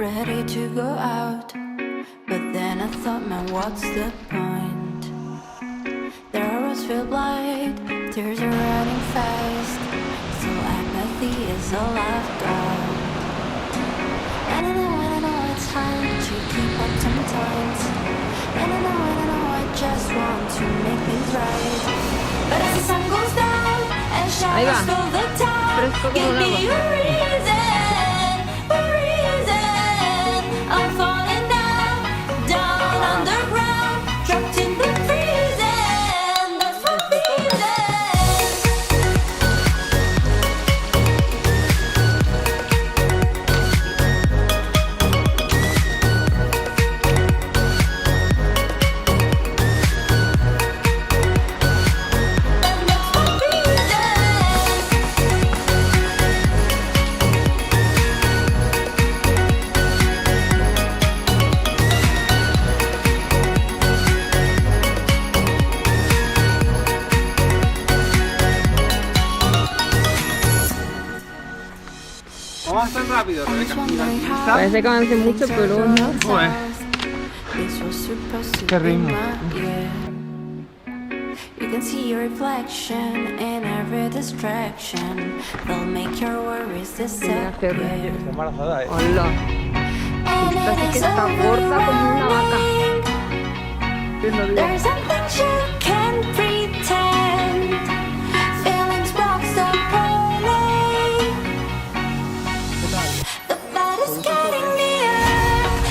ready to go out, but then I thought, man, what's the point? Their roads feel blind, tears are running fast, still apathy is all I've got. And I know it's hard to keep up sometimes, and I know I just want to make things right. But as the sun goes down and shadows fill the town, give me a reason, I'm falling down underground, trapped in the freezing, that's what ¿Cómo vas tan rápido, Rebeca Gil Alpinista? Parece que avance mucho, pero no. Joder. Qué ritmo. You can see your reflection in every distraction. They'll make your worries disappear. Está embarazada, Hola. Esta sí que está gorda como una vaca. There's some things you can't pretend. Feelings boxed up early. The fight is getting near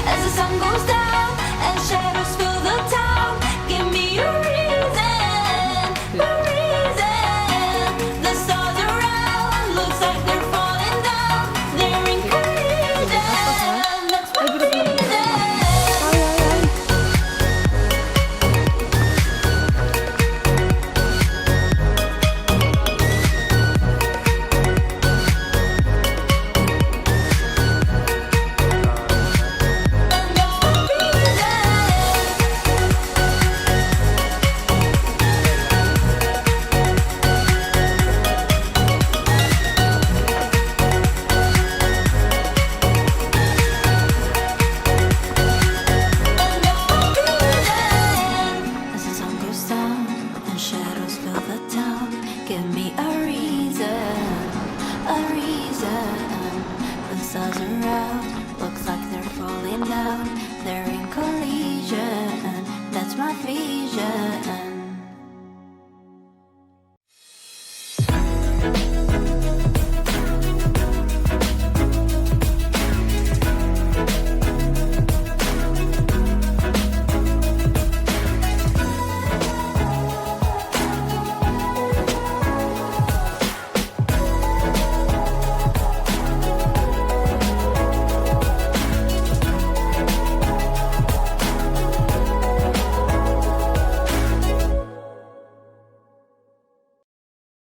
as the sun goes down and shadows fill the town. Give me a reason, a reason. The stars around looks like they're falling down. They're in collision. That's what reason. As the sun goes down and shadows fill the town, give me a reason, a reason. The stars are out, looks like they're falling down.